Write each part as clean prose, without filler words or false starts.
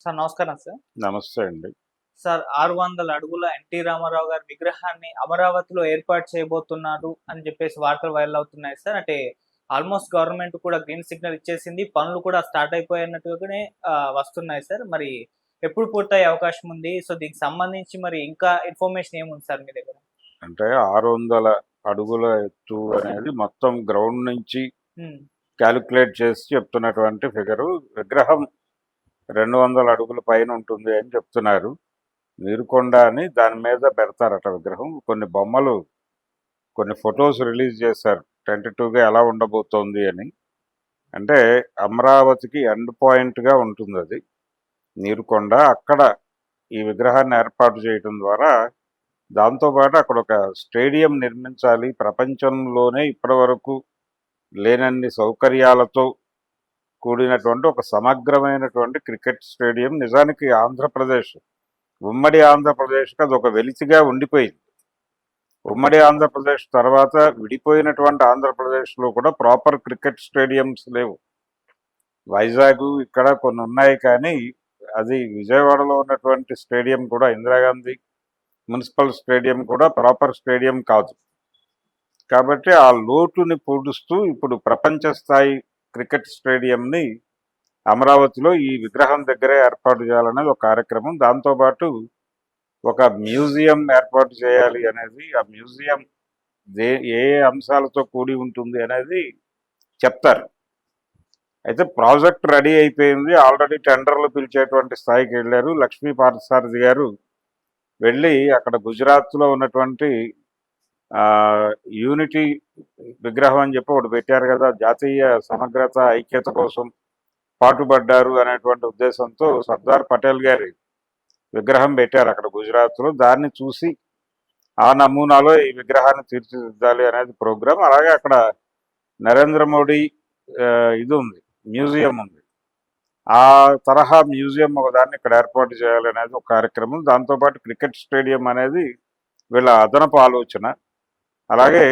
Sir నమస్కారం sir. నమస్తే అండి. సార్ 600 అడుగుల ఎన్టీ రామారావు గారి విగ్రహాన్ని అమరావతిలో ఏర్పాటు చేయబోతున్నారు అని చెప్పేసి వార్తలు వైరల్ అవుతున్నాయి సార్. అంటే ఆల్మోస్ట్ గవర్నమెంట్ కూడా గ్రీన్ సిగ్నల్ ఇచ్చేసింది. పనులు కూడా స్టార్ట్ అయిపోయినట్టుగానే వస్తున్నాయి సార్. మరి ఎప్పుడు పూర్తయ్యే అవకాశం ఉంది? సో దీనికి సంబంధించి మరి ఇంకా ఇన్ఫర్మేషన్ ఏముంది సార్ మీ దగ్గర? అంటే 600 అడుగుల ఎత్తు అనేది మొత్తం గ్రౌండ్ నుంచి హ్మ్. క్యాలిక్యులేట్ చేసి చెప్తున్నటువంటి ఫిగరు. విగ్రహం 200 అడుగుల పైన ఉంటుంది అని చెప్తున్నారు. నీరుకొండ అని దాని మీద పెడతారట విగ్రహం. కొన్ని బొమ్మలు, కొన్ని ఫొటోస్ రిలీజ్ చేశారు టెంటేటివ్‌గా ఎలా ఉండబోతోంది అని. అంటే అమరావతికి ఎండ్ పాయింట్‌గా ఉంటుందది నీరుకొండ. అక్కడ ఈ విగ్రహాన్ని ఏర్పాటు చేయటం ద్వారా దాంతో పాటు అక్కడ ఒక స్టేడియం నిర్మించాలి. ప్రపంచంలోనే ఇప్పటివరకు లేనన్ని సౌకర్యాలతో కూడినటువంటి ఒక సమగ్రమైనటువంటి క్రికెట్ స్టేడియం. నిజానికి ఆంధ్రప్రదేశ్, ఉమ్మడి ఆంధ్రప్రదేశ్‌కి అదొక వెలితిగా ఉండిపోయింది. ఉమ్మడి ఆంధ్రప్రదేశ్ తర్వాత విడిపోయినటువంటి ఆంధ్రప్రదేశ్‌లో కూడా ప్రాపర్ క్రికెట్ స్టేడియంస్ లేవు. వైజాగ్ ఇక్కడ కొన్ని ఉన్నాయి, కానీ అది విజయవాడలో ఉన్నటువంటి స్టేడియం కూడా ఇందిరాగాంధీ మున్సిపల్ స్టేడియం కూడా ప్రాపర్ స్టేడియం కాదు. కాబట్టి ఆ లోటుని పూడుస్తూ ఇప్పుడు ప్రపంచ స్థాయి క్రికెట్ స్టేడియంని అమరావతిలో ఈ విగ్రహం దగ్గరే ఏర్పాటు చేయాలనేది ఒక కార్యక్రమం. దాంతోపాటు ఒక మ్యూజియం ఏర్పాటు చేయాలి అనేది, ఆ మ్యూజియం ఏ ఏ అంశాలతో కూడి ఉంటుంది అనేది చెప్తారు. అయితే ప్రాజెక్ట్ రెడీ అయిపోయింది. ఆల్రెడీ టెండర్లు పిలిచేటువంటి స్థాయికి వెళ్ళారు. లక్ష్మీ పార్థసారథి గారు వెళ్ళి అక్కడ గుజరాత్లో ఉన్నటువంటి యూనిటీ విగ్రహం అని చెప్పి ఒకటి పెట్టారు కదా, జాతీయ సమగ్రత ఐక్యత కోసం పాటుపడ్డారు అనేటువంటి ఉద్దేశంతో సర్దార్ పటేల్ గారి విగ్రహం పెట్టారు అక్కడ గుజరాత్లో. దాన్ని చూసి ఆ నమూనాలో ఈ విగ్రహాన్ని తీర్చిదిద్దాలి అనేది ప్రోగ్రాం. అలాగే అక్కడ నరేంద్ర మోడీ ఇది ఉంది, మ్యూజియం ఉంది. ఆ తరహా మ్యూజియం ఒకదాన్ని ఇక్కడ ఏర్పాటు చేయాలి అనేది ఒక కార్యక్రమం. దాంతోపాటు క్రికెట్ స్టేడియం అనేది వీళ్ళ అదనపు ఆలోచన. అలాగే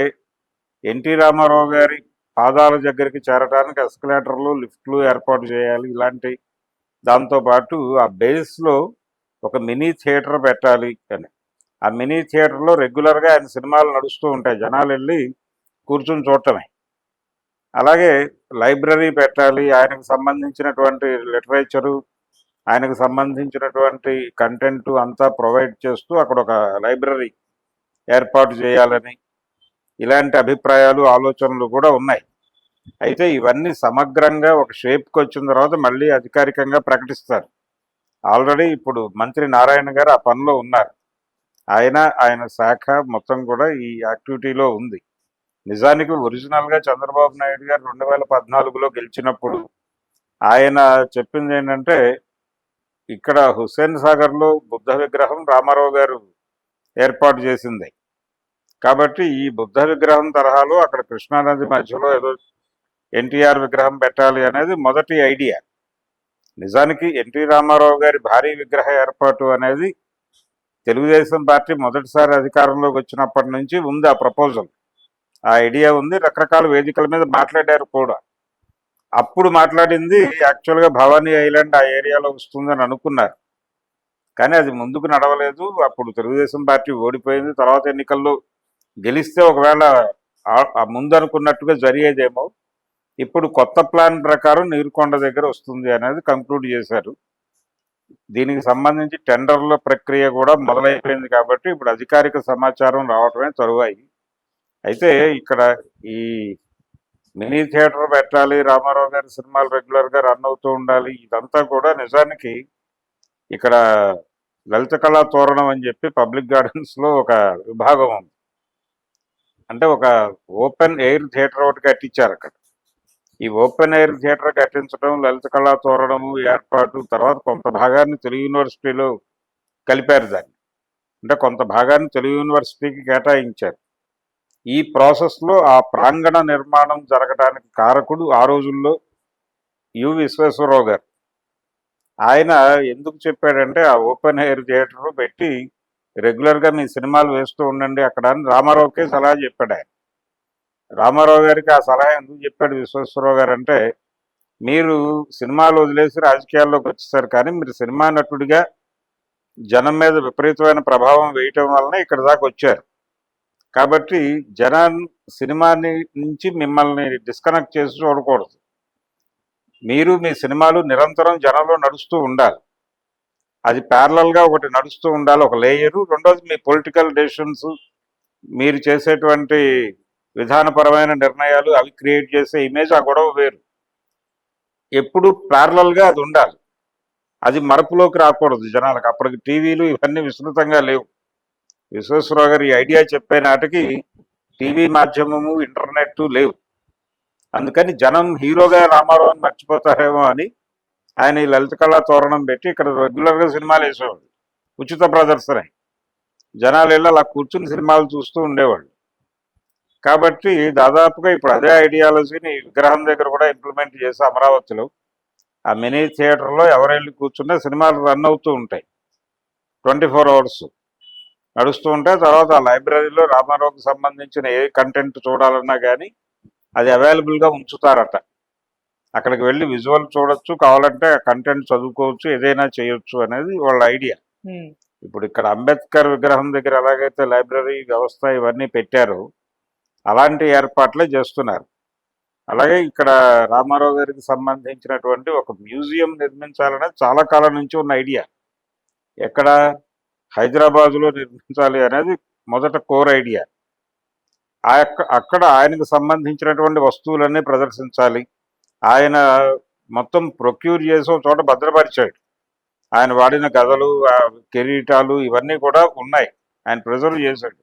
ఎన్టీ రామారావు గారి పాదాల దగ్గరికి చేరడానికి ఎస్కలేటర్లు, లిఫ్ట్లు ఏర్పాటు చేయాలి. ఇలాంటి దాంతోపాటు ఆ బేస్లో ఒక మినీ థియేటర్ పెట్టాలి అని. ఆ మినీ థియేటర్లో రెగ్యులర్గా ఆయన సినిమాలు నడుస్తూ ఉంటాయి, జనాలు వెళ్ళి కూర్చుని చూడటమే. అలాగే లైబ్రరీ పెట్టాలి. ఆయనకు సంబంధించినటువంటి లిటరేచరు, ఆయనకు సంబంధించినటువంటి కంటెంట్ అంతా ప్రొవైడ్ చేస్తూ అక్కడ ఒక లైబ్రరీ ఏర్పాటు చేయాలని ఇలాంటి అభిప్రాయాలు, ఆలోచనలు కూడా ఉన్నాయి. అయితే ఇవన్నీ సమగ్రంగా ఒక షేప్కి వచ్చిన తర్వాత మళ్ళీ అధికారికంగా ప్రకటిస్తారు. ఆల్రెడీ ఇప్పుడు మంత్రి నారాయణ గారు ఆ పనిలో ఉన్నారు. ఆయన శాఖ మొత్తం కూడా ఈ యాక్టివిటీలో ఉంది. నిజానికి ఒరిజినల్గా చంద్రబాబు నాయుడు గారు 2014లో గెలిచినప్పుడు ఆయన చెప్పింది ఏంటంటే, ఇక్కడ హుస్సేన్ సాగర్లో బుద్ధ విగ్రహం రామారావు గారు ఏర్పాటు చేసింది. కాబట్టి ఈ బుద్ధ విగ్రహం తరహాలో అక్కడ కృష్ణానది మధ్యలో ఏదో ఎన్టీఆర్ విగ్రహం పెట్టాలి అనేది మొదటి ఐడియా. నిజానికి ఎన్టీ రామారావు గారి భారీ విగ్రహ ఏర్పాటు అనేది తెలుగుదేశం పార్టీ మొదటిసారి అధికారంలోకి వచ్చినప్పటి నుంచి ఉంది ఆ ప్రపోజల్, ఆ ఐడియా ఉంది. రకరకాల వేదికల మీద మాట్లాడారు కూడా. అప్పుడు మాట్లాడింది యాక్చువల్గా భవానీ ఐలాండ్ ఆ ఏరియాలో వస్తుందని అనుకున్నారు, కానీ అది ముందుకు నడవలేదు. అప్పుడు తెలుగుదేశం పార్టీ ఓడిపోయింది. తర్వాత ఎన్నికల్లో గెలిస్తే ఒకవేళ ముందు అనుకున్నట్టుగా జరిగేదేమో. ఇప్పుడు కొత్త ప్లాన్ ప్రకారం నీరుకొండ దగ్గర వస్తుంది అనేది కంక్లూడ్ చేశారు. దీనికి సంబంధించి టెండర్ల ప్రక్రియ కూడా మొదలైపోయింది. కాబట్టి ఇప్పుడు అధికారిక సమాచారం రావటమే తరువాయి. అయితే ఇక్కడ ఈ మినీ థియేటర్ పెట్టాలి, రామారావు గారి సినిమాలు రెగ్యులర్గా రన్ అవుతూ ఉండాలి. ఇదంతా కూడా నిజానికి ఇక్కడ లలిత కళా తోరణం అని చెప్పి పబ్లిక్ గార్డెన్స్లో ఒక విభాగం ఉంది. అంటే ఒక ఓపెన్ ఎయిర్ థియేటర్ ఒకటి కట్టించారు అక్కడ. ఈ ఓపెన్ ఎయిర్ థియేటర్ కట్టించడం, లలిత కళా తోరణము ఏర్పాటు, తర్వాత కొంత భాగాన్ని తెలుగు యూనివర్సిటీలో కలిపారు దాన్ని. అంటే కొంత భాగాన్ని తెలుగు యూనివర్సిటీకి కేటాయించారు. ఈ ప్రాసెస్లో ఆ ప్రాంగణ నిర్మాణం జరగడానికి కారకుడు ఆ రోజుల్లో యు విశ్వేశ్వరరావు గారు. ఆయన ఎందుకు చెప్పాడంటే, ఆ ఓపెన్ ఎయిర్ థియేటర్ పెట్టి రెగ్యులర్గా మీ సినిమాలు వేస్తూ ఉండండి అక్కడ అని రామారావుకే సలహా చెప్పాడు ఆయన. రామారావు గారికి ఆ సలహా ఎందుకు చెప్పాడు విశ్వేశ్వరరావు గారు అంటే, మీరు సినిమాలు వదిలేసి రాజకీయాల్లోకి వచ్చేసారు, కానీ మీరు సినిమా నటుడిగా జనం మీద విపరీతమైన ప్రభావం వేయటం వలన ఇక్కడ దాకా వచ్చారు. కాబట్టి సినిమాని నుంచి మిమ్మల్ని డిస్కనెక్ట్ చేసి చూడకూడదు. మీరు మీ సినిమాలు నిరంతరం జనంలో నడుస్తూ ఉండాలి. అది ప్యారలల్గా ఒకటి నడుస్తూ ఉండాలి, ఒక లేయరు. రెండోది మీ పొలిటికల్ డెసిషన్స్, మీరు చేసేటువంటి విధానపరమైన నిర్ణయాలు, అవి క్రియేట్ చేసే ఇమేజ్, ఆ గొడవ వేరు. ఎప్పుడు ప్యారలల్గా అది ఉండాలి. అది మరపులోకి రాకూడదు జనాలకు. అప్పటికి టీవీలు ఇవన్నీ విస్తృతంగా లేవు. విశ్వేశ్వరరావు గారు ఈ ఐడియా చెప్పే నాటికి టీవీ మాధ్యమము, ఇంటర్నెట్ లేవు. అందుకని జనం హీరోగా రామారావుని మర్చిపోతారేమో అని ఆయన ఈ లలిత కళా తోరణం పెట్టి ఇక్కడ రెగ్యులర్గా సినిమాలు వేసేవాడు, ఉచిత ప్రదర్శన. జనాలు వెళ్ళి అలా కూర్చుని సినిమాలు చూస్తూ ఉండేవాళ్ళు. కాబట్టి దాదాపుగా ఇప్పుడు అదే ఐడియాలజీని విగ్రహం దగ్గర కూడా ఇంప్లిమెంట్ చేసి అమరావతిలో ఆ మినీ థియేటర్లో ఎవరెళ్ళి కూర్చున్నా సినిమాలు రన్ అవుతూ ఉంటాయి. 24 hours నడుస్తూ ఉంటాయి. తర్వాత ఆ లైబ్రరీలో రామారావుకి సంబంధించిన ఏ కంటెంట్ చూడాలన్నా కానీ అది అవైలబుల్గా ఉంచుతారట. అక్కడికి వెళ్ళి విజువల్ చూడొచ్చు, కావాలంటే కంటెంట్ చదువుకోవచ్చు, ఏదైనా చేయొచ్చు అనేది వాళ్ళ ఐడియా. ఇప్పుడు ఇక్కడ అంబేద్కర్ విగ్రహం దగ్గర ఎలాగైతే లైబ్రరీ వ్యవస్థ ఇవన్నీ పెట్టారో అలాంటి ఏర్పాట్లే చేస్తున్నారు. అలాగే ఇక్కడ రామారావు గారికి సంబంధించినటువంటి ఒక మ్యూజియం నిర్మించాలనేది చాలా కాలం నుంచి ఉన్న ఐడియా. ఎక్కడ? హైదరాబాదులో నిర్మించాలి అనేది మొదట కోర్ ఐడియా. అక్కడ ఆయనకు సంబంధించినటువంటి వస్తువులన్నీ ప్రదర్శించాలి. ఆయన మొత్తం ప్రొక్యూర్ చేసి ఒక చోట భద్రపరిచాడు. ఆయన వాడిన గదలు, కిరీటాలు ఇవన్నీ కూడా ఉన్నాయి. ఆయన ప్రిజర్వ్ చేశాడు.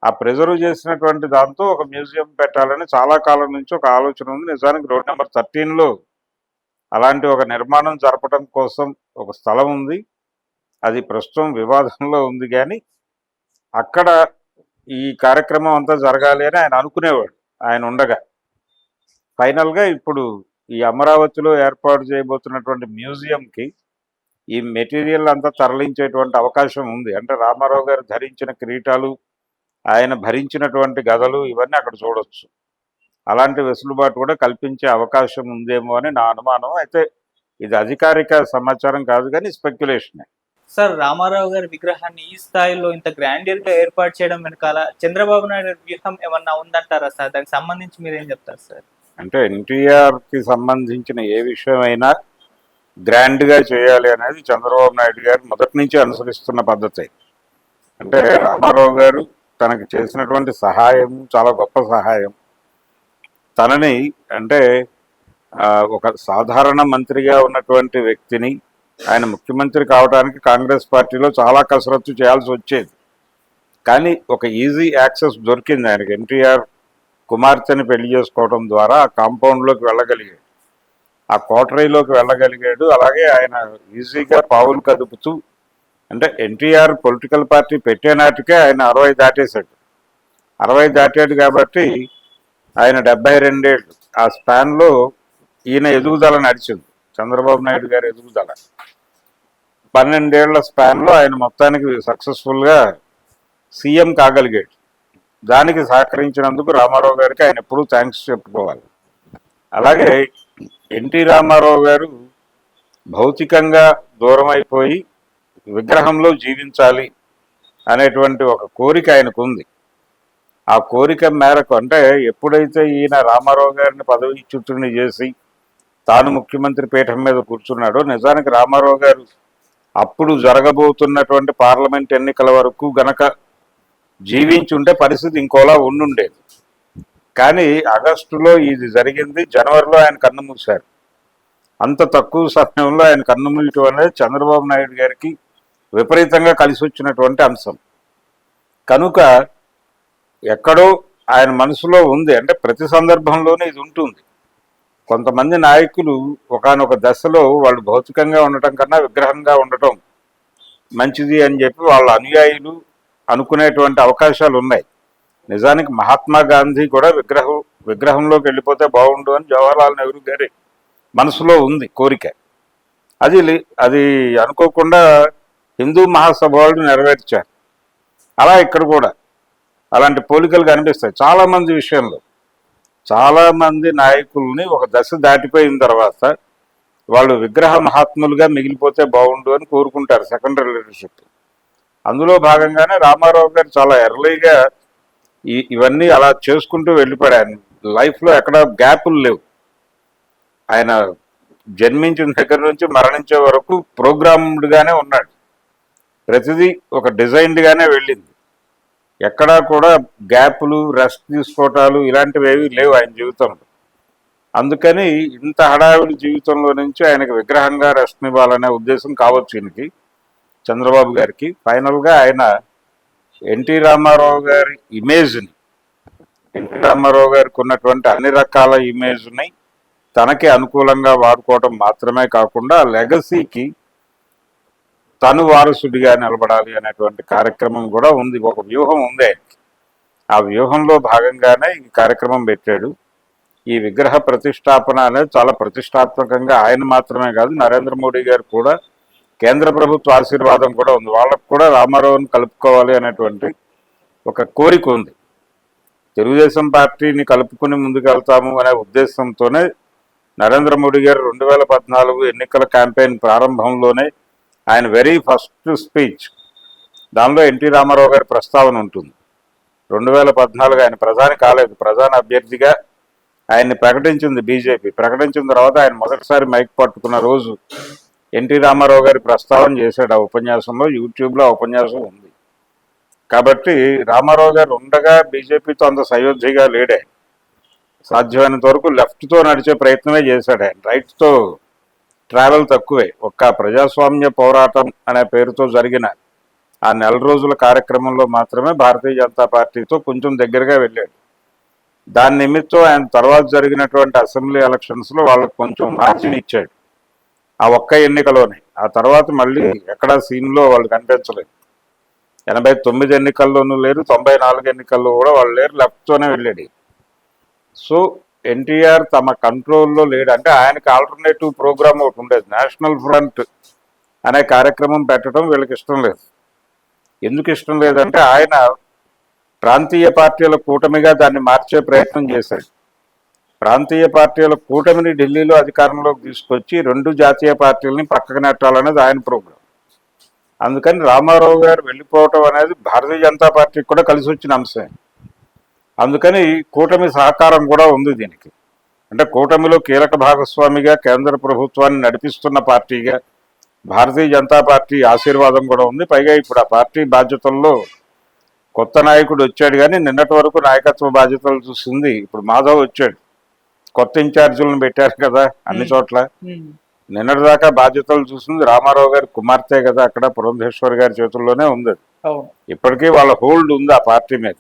ఆ ప్రిజర్వ్ చేసినటువంటి దాంతో ఒక మ్యూజియం పెట్టాలని చాలా కాలం నుంచి ఒక ఆలోచన ఉంది. నిజానికి రోడ్ నెంబర్ 13లో అలాంటి ఒక నిర్మాణం జరపడం కోసం ఒక స్థలం ఉంది. అది ప్రస్తుతం వివాదంలో ఉంది. కానీ అక్కడ ఈ కార్యక్రమం అంతా జరగాలి అని ఆయన అనుకునేవాడు ఆయన ఉండగా. ఫైనల్గా ఇప్పుడు ఈ అమరావతిలో ఏర్పాటు చేయబోతున్నటువంటి మ్యూజియంకి ఈ మెటీరియల్ అంతా తరలించేటువంటి అవకాశం ఉంది. అంటే రామారావు గారు ధరించిన కిరీటాలు, ఆయన భరించినటువంటి గదలు ఇవన్నీ అక్కడ చూడొచ్చు. అలాంటి వెసులుబాటు కూడా కల్పించే అవకాశం ఉందేమో అని నా అనుమానం. అయితే ఇది అధికారిక సమాచారం కాదు, కానీ స్పెక్యులేషనే. సార్, రామారావు గారి విగ్రహాన్ని ఈ స్థాయిలో ఇంత గ్రాండియర్ గా ఏర్పాటు చేయడం వెనకాల చంద్రబాబు నాయుడు వ్యూహం ఏమన్నా ఉందంటారా సార్? దానికి సంబంధించి మీరేం చెప్తారు సార్? అంటే ఎన్టీఆర్కి సంబంధించిన ఏ విషయమైనా గ్రాండ్గా చేయాలి అనేది చంద్రబాబు నాయుడు గారు మొదటి నుంచి అనుసరిస్తున్న పద్ధతి. అంటే రామారావు గారు తనకి చేసినటువంటి సహాయం చాలా గొప్ప సహాయం. తనని అంటే ఒక సాధారణ మంత్రిగా ఉన్నటువంటి వ్యక్తిని ఆయన ముఖ్యమంత్రి కావడానికి కాంగ్రెస్ పార్టీలో చాలా కసరత్తు చేయాల్సి వచ్చేది. కానీ ఒక ఈజీ యాక్సెస్ దొరికింది ఆయనకి. ఎన్టీఆర్ కుమార్తెని పెళ్లి చేసుకోవడం ద్వారా ఆ కాంపౌండ్లోకి వెళ్ళగలిగాడు, ఆ కోటరీలోకి వెళ్ళగలిగాడు. అలాగే ఆయన ఈజీగా పావులు కదుపుతూ, అంటే ఎన్టీఆర్ పొలిటికల్ పార్టీ పెట్టే నాటికే ఆయన 60 దాటేశాడు. 60 దాటాడు కాబట్టి ఆయన 72 ఏళ్ళు. ఆ స్పాన్లో ఈయన ఎదుగుదల నడిచింది, చంద్రబాబు నాయుడు గారి ఎదుగుదల. 12 ఏళ్ల స్పాన్లో ఆయన మొత్తానికి సక్సెస్ఫుల్గా సీఎం కాగలిగాడు. దానికి సహకరించినందుకు రామారావు గారికి ఆయన ఎప్పుడూ థ్యాంక్స్ చెప్పుకోవాలి. అలాగే ఎన్టీ రామారావు గారు భౌతికంగా దూరం అయిపోయి విగ్రహంలో జీవించాలి అనేటువంటి ఒక కోరిక ఆయనకు ఉంది. ఆ కోరిక మేరకు, అంటే ఎప్పుడైతే ఈయన రామారావు గారిని పదవీచ్యుతుడిని చేసి తాను ముఖ్యమంత్రి పీఠం మీద కూర్చున్నాడో, నిజానికి రామారావు గారు అప్పుడు జరగబోతున్నటువంటి పార్లమెంట్ ఎన్నికల వరకు గనక జీవించుంటే పరిస్థితి ఇంకోలా ఉండుండేది. కానీ ఆగస్టులో ఇది జరిగింది, జనవరిలో ఆయన కన్నుమూశారు. అంత తక్కువ సమయంలో ఆయన కన్నుమూయటం అనేది చంద్రబాబు నాయుడు గారికి విపరీతంగా కలిసి వచ్చినటువంటి అంశం. కనుక ఎక్కడో ఆయన మనసులో ఉంది. అంటే ప్రతి సందర్భంలోనూ ఇది ఉంటుంది. కొంతమంది నాయకులు ఒకానొక దశలో వాళ్ళు భౌతికంగా ఉండటం కన్నా విగ్రహంగా ఉండటం మంచిది అని చెప్పి వాళ్ళ అనుయాయులు అనుకునేటువంటి అవకాశాలు ఉన్నాయి. నిజానికి మహాత్మా గాంధీ కూడా విగ్రహంలోకి వెళ్ళిపోతే బాగుండు అని జవహర్లాల్ నెహ్రూ గారి మనసులో ఉంది కోరిక. అది అనుకోకుండా హిందూ మహాసభ వాళ్ళు నెరవేర్చారు. అలా ఇక్కడ కూడా అలాంటి పోలికలు కనిపిస్తాయి చాలామంది విషయంలో. చాలా మంది నాయకుల్ని ఒక దశ దాటిపోయిన తర్వాత వాళ్ళు విగ్రహ మహాత్ములుగా మిగిలిపోతే బాగుండు అని కోరుకుంటారు సెకండరీ లీడర్షిప్. అందులో భాగంగానే రామారావు గారు చాలా ఎర్లీగా ఇవన్నీ అలా చేసుకుంటూ వెళ్ళిపోయాడు. ఆయన లైఫ్లో ఎక్కడ గ్యాపులు లేవు. ఆయన జన్మించిన దగ్గర నుంచి మరణించే వరకు ప్రోగ్రామ్డ్గానే ఉన్నాడు. ప్రతిదీ ఒక డిజైన్డ్గానే వెళ్ళింది. ఎక్కడా కూడా గ్యాపులు, రెస్ట్ తీసుకోవటాలు ఇలాంటివి ఏవి లేవు ఆయన జీవితంలో. అందుకని ఇంత హడావిడి జీవితంలో నుంచి ఆయనకు విగ్రహంగా రెస్ట్ ఇవ్వాలనే ఉద్దేశం కావచ్చు ఈయనకి, చంద్రబాబు గారికి. ఫైనల్గా ఆయన ఎన్టీ రామారావు గారి ఇమేజ్ని, ఎన్టీ రామారావు గారికి ఉన్నటువంటి అన్ని రకాల ఇమేజ్ని తనకి అనుకూలంగా వాడుకోవడం మాత్రమే కాకుండా లెగసీకి తను వారసుడిగా నిలబడాలి అనేటువంటి కార్యక్రమం కూడా ఉంది. ఒక వ్యూహం ఉంది ఆయనకి. ఆ వ్యూహంలో భాగంగానే ఈ కార్యక్రమం పెట్టాడు. ఈ విగ్రహ ప్రతిష్టాపన అనేది చాలా ప్రతిష్టాత్మకంగా ఆయన మాత్రమే కాదు, నరేంద్ర మోడీ గారు కూడా, కేంద్ర ప్రభుత్వ ఆశీర్వాదం కూడా ఉంది. వాళ్ళకు కూడా రామారావుని కలుపుకోవాలి అనేటువంటి ఒక కోరిక ఉంది. తెలుగుదేశం పార్టీని కలుపుకుని ముందుకు వెళ్తాము అనే ఉద్దేశంతోనే నరేంద్ర మోడీ గారు 2014 ఎన్నికల క్యాంపెయిన్ ప్రారంభంలోనే ఆయన వెరీ ఫస్ట్ స్పీచ్, దానిలో ఎన్టీ రామారావు గారి ప్రస్తావన ఉంటుంది. 2014 ఆయన ప్రధాని కాలేదు, ప్రధాన అభ్యర్థిగా ఆయన్ని ప్రకటించింది బీజేపీ. ప్రకటించిన తర్వాత ఆయన మొదటిసారి మైక్ పట్టుకున్న రోజు ఎన్టీ రామారావు గారి ప్రస్తావన చేశాడు. ఆ ఉపన్యాసంలో, యూట్యూబ్లో ఆ ఉపన్యాసం ఉంది. కాబట్టి రామారావు గారు ఉండగా బీజేపీతో అంత సయోధ్యగా లేడే. సాధ్యమైనంత వరకు లెఫ్ట్తో నడిచే ప్రయత్నమే చేశాడు ఆయన. రైట్తో ట్రావెల్ తక్కువే. ఒక్క ప్రజాస్వామ్య పోరాటం అనే పేరుతో జరిగిన ఆ నెల రోజుల కార్యక్రమంలో మాత్రమే భారతీయ జనతా పార్టీతో కొంచెం దగ్గరగా వెళ్ళాడు. దాని నిమిత్తం ఆయన తర్వాత జరిగినటువంటి అసెంబ్లీ ఎలక్షన్స్లో వాళ్ళకు కొంచెం మార్జిన్ ఇచ్చాడు, ఆ ఒక్క ఎన్నికలోనే. ఆ తర్వాత మళ్ళీ ఎక్కడా సీన్లో వాళ్ళు కనిపించలేదు. 89 ఎన్నికల్లోనూ లేరు, 94 ఎన్నికల్లో కూడా వాళ్ళు లేరు, లెఫ్ట్తోనే వెళ్ళాడు. సో ఎన్టీఆర్ తమ కంట్రోల్లో లేడు. అంటే ఆయనకి ఆల్టర్నేటివ్ ప్రోగ్రామ్ ఒకటి ఉండేది, నేషనల్ ఫ్రంట్ అనే కార్యక్రమం పెట్టడం వీళ్ళకి ఇష్టం లేదు. ఎందుకు ఇష్టం లేదంటే ఆయన ప్రాంతీయ పార్టీల కూటమిగా దాన్ని మార్చే ప్రయత్నం చేశాడు. ప్రాంతీయ పార్టీల కూటమిని ఢిల్లీలో అధికారంలోకి తీసుకొచ్చి 2 జాతీయ పార్టీలని పక్కకు నెట్టాలనేది ఆయన ప్రోగ్రాం. అందుకని రామారావు గారు వెళ్ళిపోవటం అనేది భారతీయ జనతా పార్టీకి కూడా కలిసి వచ్చిన అంశమే. అందుకని కూటమి సహకారం కూడా ఉంది దీనికి. అంటే కూటమిలో కీలక భాగస్వామిగా కేంద్ర ప్రభుత్వాన్ని నడిపిస్తున్న పార్టీగా భారతీయ జనతా పార్టీ ఆశీర్వాదం కూడా ఉంది. పైగా ఇప్పుడు ఆ పార్టీ బాధ్యతల్లో కొత్త నాయకుడు వచ్చాడు, కానీ నిన్నటి వరకు నాయకత్వ బాధ్యతలు చూసింది ఇప్పుడు మాధవ్ వచ్చాడు. కొత్త ఇన్ఛార్జీలను పెట్టారు కదా అన్ని చోట్ల. నిన్నటిదాకా బాధ్యతలు చూసింది రామారావు గారి కుమార్తె కదా, అక్కడ పురంధేశ్వరి గారి చేతుల్లోనే ఉంది. ఇప్పటికీ వాళ్ళ హోల్డ్ ఉంది ఆ పార్టీ మీద.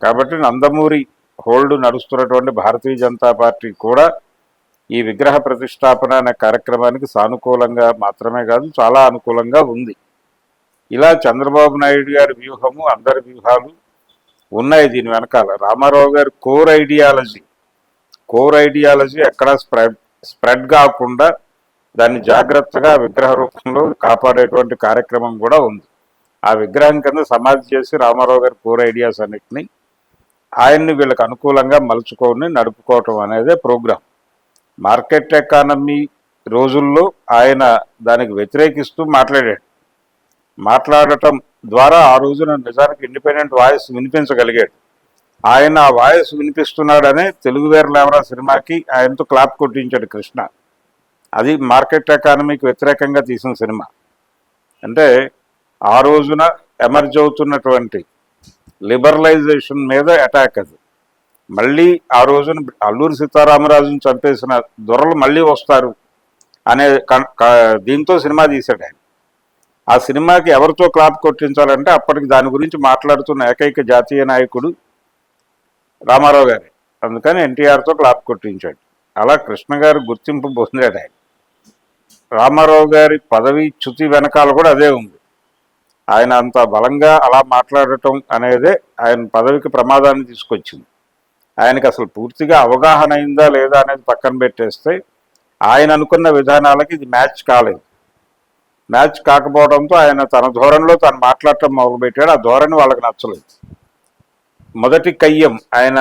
కాబట్టి నందమూరి హోల్డ్ నడుస్తున్నటువంటి భారతీయ జనతా పార్టీ కూడా ఈ విగ్రహ ప్రతిష్టాపన అనే కార్యక్రమానికి సానుకూలంగా మాత్రమే కాదు, చాలా అనుకూలంగా ఉంది. ఇలా చంద్రబాబు నాయుడు గారి వ్యూహము, అందరి వ్యూహాలు ఉన్నాయి దీని వెనకాల. రామారావు గారి కోర్ ఐడియాలజీ ఎక్కడా స్ప్రెడ్ కాకుండా దాన్ని జాగ్రత్తగా విగ్రహ రూపంలో కాపాడేటువంటి కార్యక్రమం కూడా ఉంది. ఆ విగ్రహం కింద సమాధి చేసి రామారావు గారి కోర్ ఐడియాస్ అన్నిటినీ ఆయన్ని వీళ్ళకి అనుకూలంగా మలుచుకొని నడుపుకోవటం అనేదే ప్రోగ్రాం. మార్కెట్ ఎకానమీ రోజుల్లో ఆయన దానికి వ్యతిరేకిస్తూ మాట్లాడటం ద్వారా ఆ రోజున నిజానికి ఇండిపెండెంట్ వాయిస్ వినిపించగలిగాడు. ఆయన ఆ వాయిస్ వినిపిస్తున్నాడనే తెలుగు వీరలేమరా సినిమాకి ఆయనతో క్లాప్ కొట్టించాడు కృష్ణ. అది మార్కెట్ ఎకానమీకి వ్యతిరేకంగా తీసిన సినిమా. అంటే ఆ రోజున ఎమర్జ్ అవుతున్నటువంటి లిబరలైజేషన్ మీద అటాక్. అది మళ్ళీ ఆ రోజున అల్లూరి సీతారామరాజును చంపేసిన దొరలు మళ్ళీ వస్తారు అనే దీంతో సినిమా తీశాడు ఆయన. ఆ సినిమాకి ఎవరితో క్లాప్ కొట్టించాలంటే అప్పటికి దాని గురించి మాట్లాడుతున్న ఏకైక జాతీయ నాయకుడు రామారావు గారే. అందుకని ఎన్టీఆర్తో క్లాప్ కొట్టించాడు. అలా కృష్ణ గారు గుర్తింపు పొందాడు ఆయన. రామారావు గారి పదవి చ్యుతి వెనకాల కూడా అదే ఉంది. ఆయన అంత బలంగా అలా మాట్లాడటం అనేదే ఆయన పదవికి ప్రమాదాన్ని తీసుకొచ్చింది. ఆయనకి అసలు పూర్తిగా అవగాహన అయిందా లేదా అనేది పక్కన పెట్టేస్తే ఆయన అనుకున్న విధానాలకి ఇది మ్యాచ్ కాలేదు. మ్యాచ్ కాకపోవడంతో ఆయన తన ధోరణిలో తను మాట్లాడటం మొదలుపెట్టాడు. ఆ ధోరణి వాళ్ళకి నచ్చలేదు. మొదటి కయ్యం ఆయన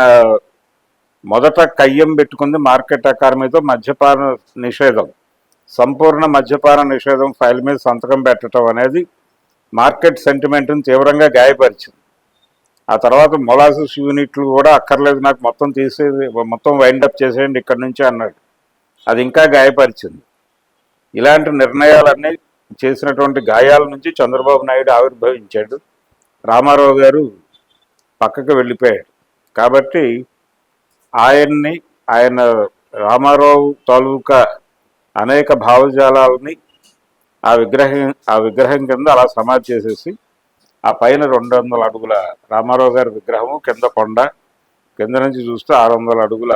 మొదట కయ్యం పెట్టుకుంది మార్కెట్ అకాడమీతో మద్యపాన నిషేధం, సంపూర్ణ మద్యపాన నిషేధం ఫైల్ మీద సంతకం పెట్టడం అనేది మార్కెట్ సెంటిమెంట్ని తీవ్రంగా గాయపరిచింది. ఆ తర్వాత మొలాసిస్ యూనిట్లు కూడా అక్కర్లేదు, నాకు మొత్తం తీసేది, మొత్తం వైండప్ చేసేయండి ఇక్కడి నుంచి అన్నాడు. అది ఇంకా గాయపరిచింది. ఇలాంటి నిర్ణయాలన్నీ చేసినటువంటి గాయాల నుంచి చంద్రబాబు నాయుడు ఆవిర్భవించాడు. రామారావు గారు పక్కకు వెళ్ళిపోయాడు. కాబట్టి ఆయన రామారావు తాలూకా అనేక భావజాలాలని ఆ విగ్రహం కింద అలా సమాధి చేసేసి ఆ పైన 200 అడుగుల రామారావు గారి విగ్రహము, కింద కొండ, కింద నుంచి చూస్తే 600 అడుగుల